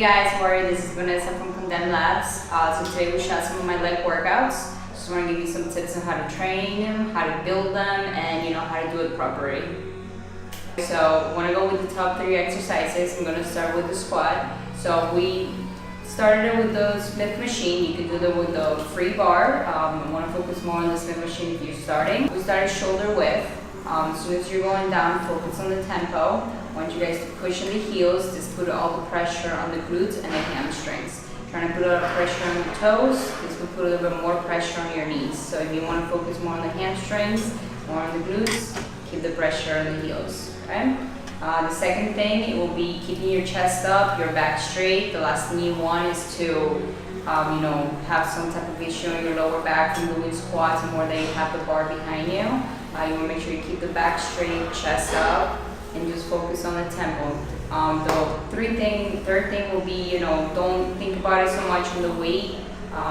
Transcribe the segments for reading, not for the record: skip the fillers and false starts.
guys, how are you? This is Vanesa from Labz. So today we shot some of my leg workouts. Just want to give you some tips on how to train them, how to build them, and how to do it properly. So I want to go with the top 3 exercises. I'm going to start with the squat. So we started it with the Smith machine. You can do that with the free bar. I want to focus more on the Smith machine if you're starting. We started shoulder width. As soon as you're going down, focus on the tempo. I want you guys to push on the heels, just put all the pressure on the glutes and the hamstrings. Trying to put a lot of pressure on the toes, this will put a little bit more pressure on your knees. So if you want to focus more on the hamstrings, more on the glutes, keep the pressure on the heels. Okay? The second thing, it will be keeping your chest up, your back straight. The last thing you want is to have some type of issue in your lower back from doing squats and more that you have the bar behind you. You want to make sure you keep the back straight, chest up, and just focus on the tempo. The third thing will be, don't think about it so much on the weight.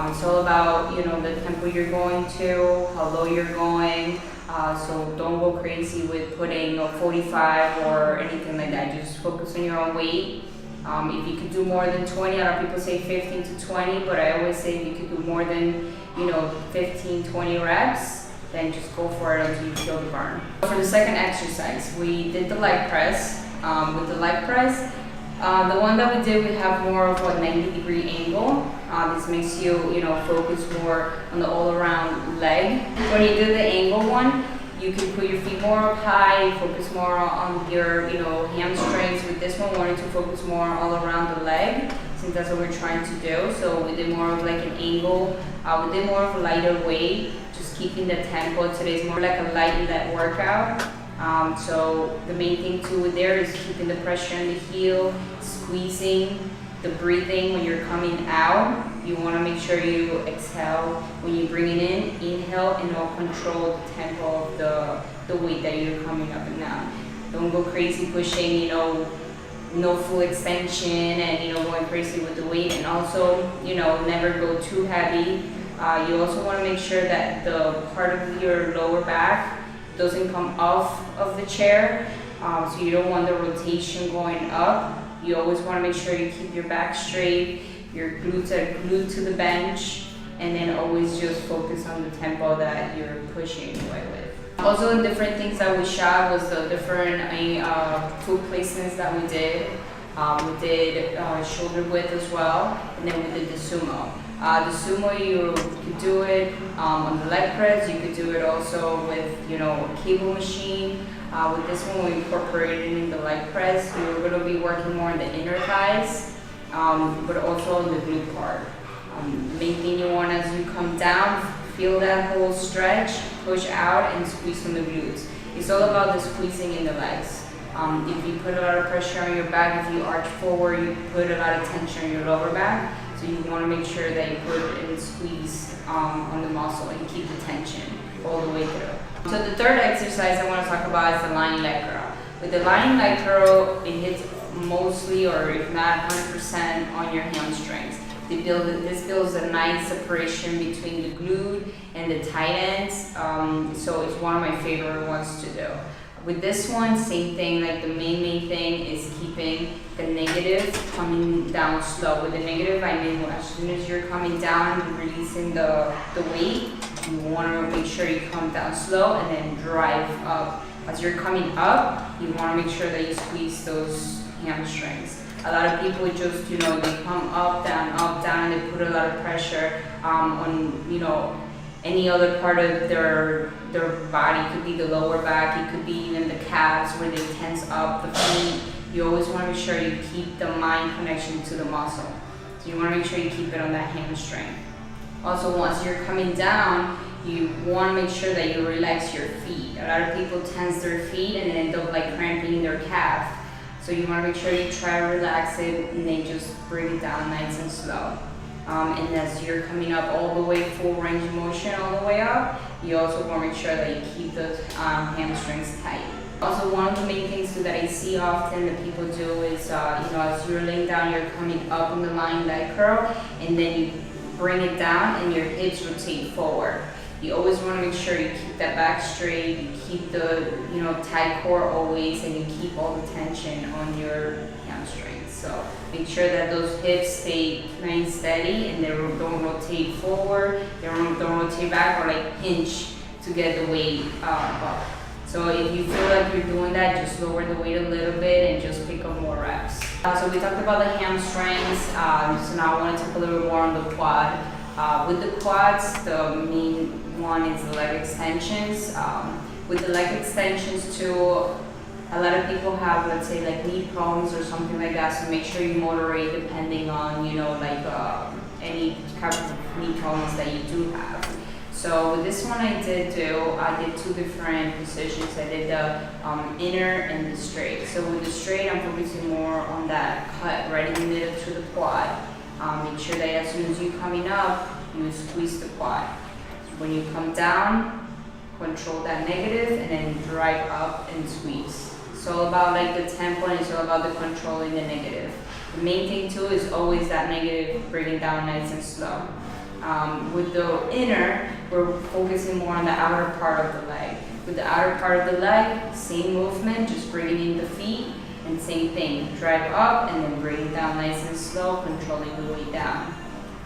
It's all about, the tempo you're going to, how low you're going. So don't go crazy with putting 45 or anything like that. Just focus on your own weight. If you could do more than 20, a lot of people say 15 to 20, but I always say if you could do more than 15, 20 reps, then just go for it until you feel the burn. For the second exercise, we did the leg press. With the leg press, the one that we did, we have more of a 90-degree angle. This makes you, focus more on the all-around leg. When you do the angle one, you can put your feet more up high, focus more on your, hamstrings. With this one, we wanted to focus more all around the leg, since that's what we're trying to do. So we did more of like an angle. We did more of a lighter weight, just keeping the tempo. Today's more like a light leg workout. So the main thing too there is keeping the pressure on the heel, squeezing, the breathing when you're coming out. You want to make sure you exhale when you bring it in, inhale, and control the tempo of the weight that you're coming up and down. Don't go crazy pushing, no full extension and going crazy with the weight, and also never go too heavy. You also want to make sure that the part of your lower back doesn't come off of the chair, so you don't want the rotation going up. You always want to make sure you keep your back straight, your glutes are glued to the bench, and then always just focus on the tempo that you're pushing away with. Also, the different things that we shot was the different foot placements that we did. We did shoulder width as well, and then we did the sumo. The sumo, you could do it on the leg press. You could do it also with a cable machine. With this one, we incorporated in the leg press. You're going to be working more on the inner thighs, but also on the glute part. The main thing you want as you come down, feel that whole stretch, push out, and squeeze from the glutes. It's all about the squeezing in the legs. If you put a lot of pressure on your back, if you arch forward, you put a lot of tension on your lower back. So you want to make sure that you put and squeeze on the muscle and keep the tension all the way through. So the third exercise I want to talk about is the lying leg curl. With the lying leg curl, it hits mostly, or if not 100%, on your hamstrings. This builds a nice separation between the glute and the tight ends. So it's one of my favorite ones to do. With this one, same thing, like the main thing is keeping the negative coming down slow. With the negative, I mean as soon as you're coming down and releasing the weight, you want to make sure you come down slow and then drive up. As you're coming up, you want to make sure that you squeeze those hamstrings. A lot of people just, they come up, down, and they put a lot of pressure on, any other part of their body. It could be the lower back, it could be even the calves where they tense up, the feet. You always want to make sure you keep the mind connection to the muscle. So you want to make sure you keep it on that hamstring. Also, once you're coming down, you want to make sure that you relax your feet. A lot of people tense their feet and then end up like cramping their calf. So you want to make sure you try to relax it and then just bring it down nice and slow. And as you're coming up all the way, full range of motion all the way up, you also want to make sure that you keep those hamstrings tight. Also, one of the main things too that I see often that people do is, as you're laying down, you're coming up on the lying leg curl, and then you bring it down and your hips rotate forward. You always want to make sure you keep that back straight, you keep the tight core always, and you keep all the tension on your hamstrings. So make sure that those hips stay nice and steady, and they don't rotate forward, they don't rotate back or like pinch to get the weight up. So if you feel like you're doing that, just lower the weight a little bit and just pick up more reps. So we talked about the hamstrings, so now I want to talk a little bit more on the quad. With the quads, the main one is the leg extensions. With the leg extensions too, a lot of people have, let's say, like knee problems or something like that, so make sure you moderate depending on, any type of knee problems that you do have. So with this one I did two different positions. I did the inner and the straight. So with the straight, I'm focusing more on that cut right in the middle to the quad. Make sure that as soon as you're coming up, you squeeze the quad. When you come down, control that negative and then drive up and squeeze. It's all about like the tempo, and it's all about the controlling the negative. The main thing too is always that negative, bring it down nice and slow. With the inner, we're focusing more on the outer part of the leg. With the outer part of the leg, same movement, just bringing in the feet, and same thing, drive up and then bring it down nice and slow, controlling the weight down.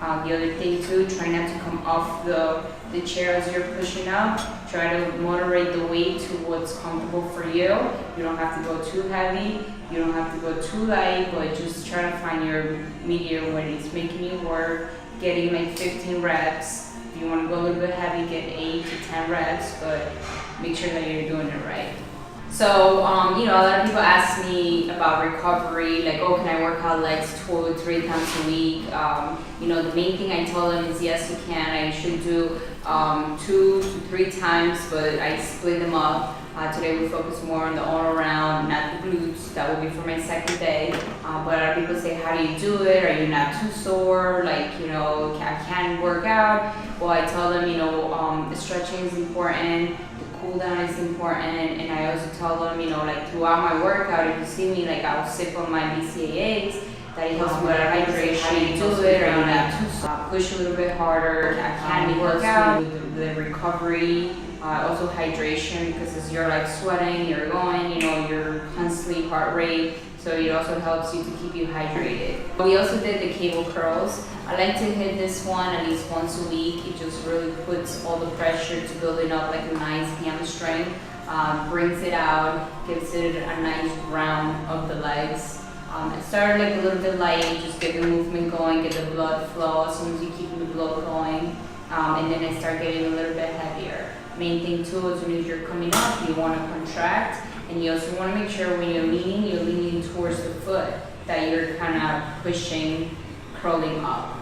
The other thing too, try not to come off the chair as you're pushing up. Try to moderate the weight to what's comfortable for you. You don't have to go too heavy, you don't have to go too light, but just try to find your medium when it's making you work. Getting like 15 reps. If you want to go a little bit heavy, get 8 to 10 reps, but make sure that you're doing it right. So, a lot of people ask me about recovery, like, oh, can I work out legs 2 or 3 times a week? The main thing I tell them is yes, you can. I usually do 2 to 3 times, but I split them up. Today we focus more on the all around, not the glutes. That will be for my second day. But a lot of people say, how do you do it? Are you not too sore? I can't work out. Well, I tell them, the stretching is important. Cool down is important, and I also tell them, throughout my workout, if you see me, I'll sip on my BCAAs, that it helps me with hydration. How do you do it? Are you not too push a little bit harder? I can work out with the recovery, also hydration, because as you're sweating, you're going, you're constantly heart rate, so it also helps you to keep you hydrated. We also did the cable curls. I like to hit this one at least once a week. It just really puts all the pressure to building up a nice hamstring, brings it out, gives it a nice round of the legs. I started a little bit light, just get the movement going, get the blood flow as soon as you keep the blood going, and then I start getting a little bit heavier. Main thing too is when you're coming up, you want to contract, and you also want to make sure when you're leaning towards the foot, that you're kind of pushing, curling up.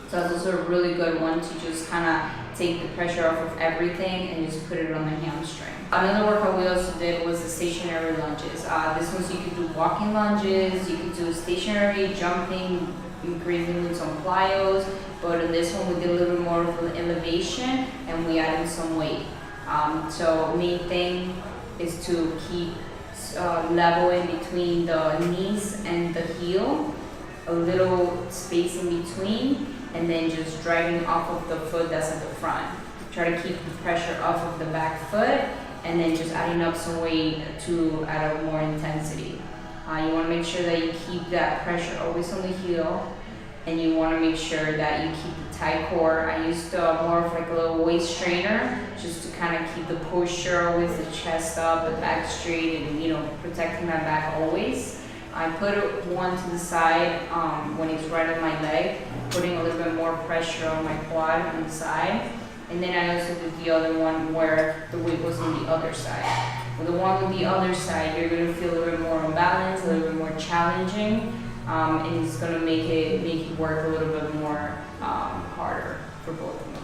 So that's also a really good one to just kind of take the pressure off of everything and just put it on the hamstring. Another workout we also did was the stationary lunges. This one, so you could do walking lunges, you could do stationary jumping, increasing with some plyos, but in this one we did a little bit more of an elevation and we added some weight. So main thing is to keep level in between the knees and the heel, a little space in between, and then just driving off of the foot that's at the front. Try to keep the pressure off of the back foot, and then just adding up some weight to add up more intensity. You want to make sure that you keep that pressure always on the heel, and you want to make sure that you keep the tight core. I used more of a little waist strainer just to kind of keep the posture always, the chest up, the back straight, and protecting my back always. I put one to the side when it's right on my leg, putting a little bit more pressure on my quad on the side. And then I also did the other one where the weight was on the other side. With the one on the other side, you're going to feel a little bit more unbalanced, a little bit more challenging, and it's going to make it work a little bit more harder for both of them.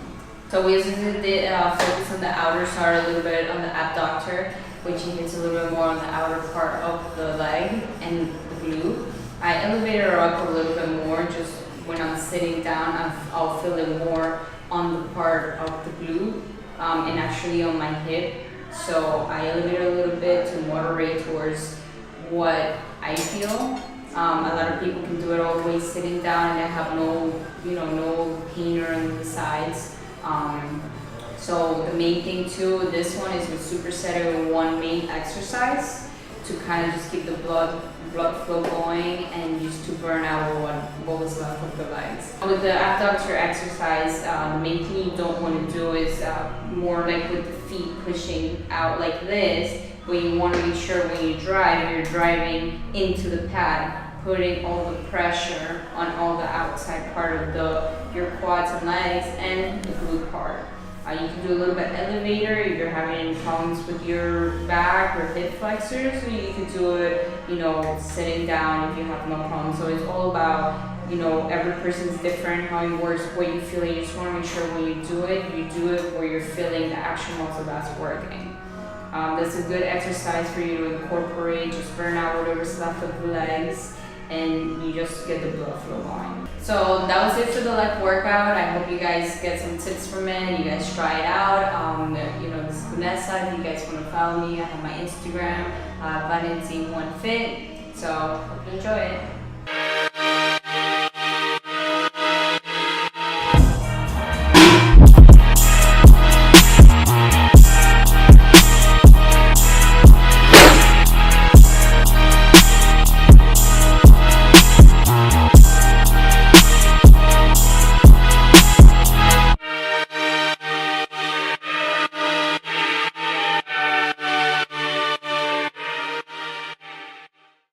So we also did focus on the outer side a little bit on the abductor, which hits a little bit more on the outer part of the leg and the glute. I elevated her up a little bit more, just when I'm sitting down, I'll feel it more on the part of the glute and actually on my hip. So I elevate a little bit to moderate towards what I feel. A lot of people can do it all the way sitting down and they have no pain on the sides. So the main thing too, this one is with supersetter one main exercise to kind of just keep the blood flow going and just to burn out what was left of the legs. With the abductor exercise, the main thing you don't want to do is more like with the feet pushing out like this, but you want to make sure when you drive, you're driving into the pad, putting all the pressure on all the outside part of your quads and legs and the glute part. You can do a little bit elevator if you're having any problems with your back or hip flexors, so you can do it, sitting down if you have no problem. So it's all about, every person's different, how it works, what you feel. You just want to make sure when you do it where you're feeling the actual muscle that's working. That's a good exercise for you to incorporate, just burn out whatever's left of the legs, and you just get the blood flow going. So that was it for the leg workout. I hope you guys get some tips from it. You guys try it out. This is Vanesa. If you guys want to follow me, I have my Instagram, Vanesa Z1Fit. So hope you enjoy it.